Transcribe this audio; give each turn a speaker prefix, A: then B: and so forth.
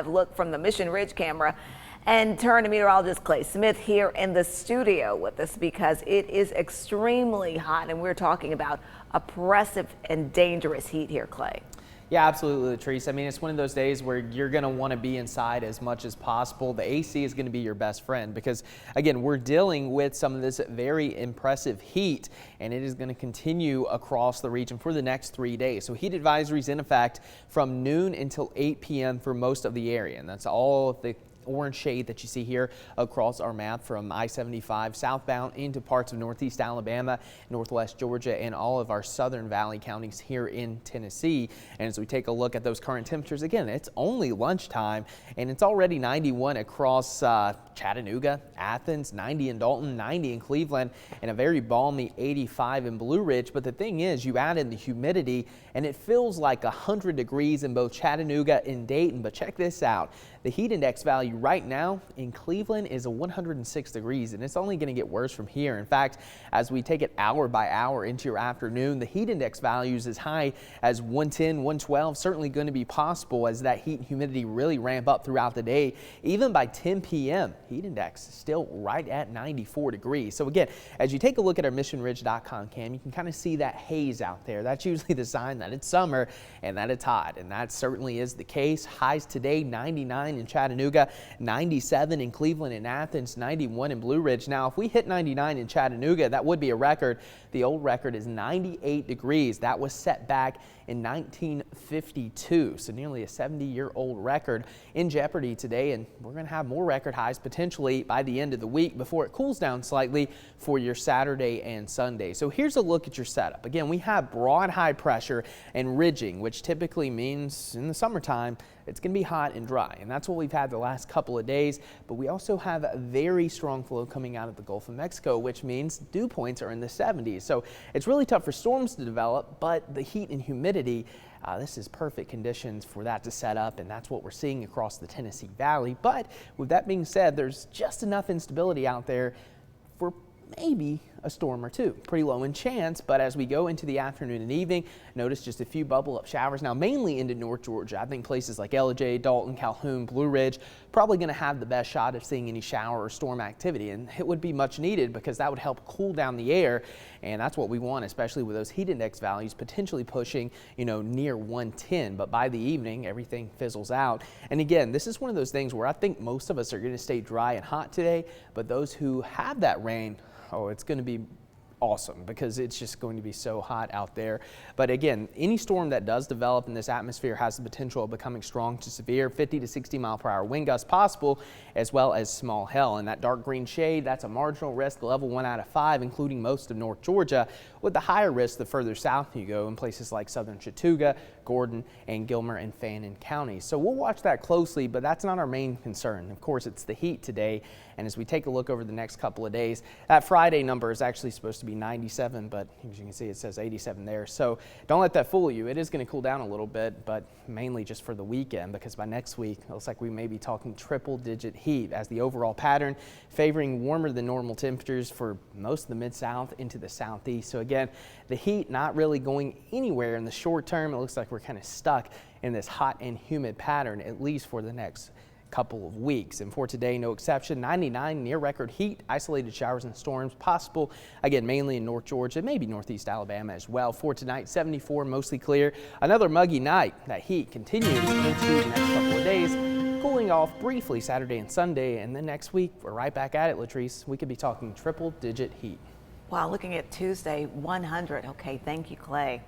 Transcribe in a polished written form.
A: Look from the Mission Ridge camera and turn to meteorologist Clay Smith here in the studio with us because it is extremely hot and we're talking about oppressive and dangerous heat here, Clay.
B: Yeah, absolutely, Latrice. I mean, it's one of those days where you're going to want to be inside as much as possible. The AC is going to be your best friend because, again, we're dealing with some of this very impressive heat, and it is going to continue across the region for the next 3 days. So heat advisories in effect from noon until 8 p.m. for most of the area, and that's all of the orange shade that you see here across our map from I-75 southbound into parts of northeast Alabama, northwest Georgia, and all of our southern valley counties here in Tennessee. And as we take a look at those current temperatures, again, it's only lunchtime and it's already 91 across Chattanooga, Athens, 90 in Dalton, 90 in Cleveland, and a very balmy 85 in Blue Ridge. But the thing is, you add in the humidity and it feels like 100 degrees in both Chattanooga and Dayton. But check this out. The heat index value right now in Cleveland is 106 degrees, and it's only going to get worse from here. In fact, as we take it hour by hour into your afternoon, the heat index values as high as 110, 112, certainly going to be possible as that heat and humidity really ramp up throughout the day. Even by 10 p.m., heat index is still right at 94 degrees. So again, as you take a look at our missionridge.com cam, you can kind of see that haze out there. That's usually the sign that it's summer and that it's hot, and that certainly is the case. Highs today, 99 in Chattanooga, 97 in Cleveland and Athens, 91 in Blue Ridge. Now, if we hit 99 in Chattanooga, that would be a record. The old record is 98 degrees. That was set back in 1952, so nearly a 70-year-old record in jeopardy today, and we're going to have more record highs potentially by the end of the week before it cools down slightly for your Saturday and Sunday. So here's a look at your setup. Again, we have broad high pressure and ridging, which typically means in the summertime it's going to be hot and dry, and that's what we've had the last couple of days. But we also have a very strong flow coming out of the Gulf of Mexico, which means dew points are in the 70s. So it's really tough for storms to develop, but the heat and humidity, this is perfect conditions for that to set up, and that's what we're seeing across the Tennessee Valley. But with that being said, there's just enough instability out there for maybe a storm or two. Pretty low in chance, but as we go into the afternoon and evening, notice just a few bubble up showers now, mainly into North Georgia. I think places like LJ, Dalton, Calhoun, Blue Ridge, probably going to have the best shot of seeing any shower or storm activity, and it would be much needed because that would help cool down the air, and that's what we want, especially with those heat index values potentially pushing, near 110. But by the evening, everything fizzles out. And again, this is one of those things where I think most of us are going to stay dry and hot today, but those who have that rain, oh, it's going to be awesome because it's just going to be so hot out there. But again, any storm that does develop in this atmosphere has the potential of becoming strong to severe, 50 to 60 mile per hour wind gusts possible, as well as small hail. And that dark green shade, that's a marginal risk, level 1 out of 5, including most of North Georgia, with the higher risk the further south you go in places like southern Chattooga, Gordon, and Gilmer and Fannin counties. So we'll watch that closely, but that's not our main concern. Of course, it's the heat today. And as we take a look over the next couple of days, that Friday number is actually supposed to be 97, but as you can see, it says 87 there. So don't let that fool you. It is going to cool down a little bit, but mainly just for the weekend, because by next week, it looks like we may be talking triple-digit heat as the overall pattern favoring warmer than normal temperatures for most of the Mid-South into the Southeast. So again, the heat not really going anywhere in the short term. It looks like we're kind of stuck in this hot and humid pattern, at least for the next couple of weeks. And for today, no exception, 99 near record heat, isolated showers and storms possible, again, mainly in North Georgia, maybe northeast Alabama as well. For tonight, 74, mostly clear. Another muggy night. That heat continues into the next couple of days, cooling off briefly Saturday and Sunday, and then next week we're right back at it, Latrice. We could be talking triple digit heat.
A: Wow, looking at Tuesday, 100. Okay, thank you, Clay.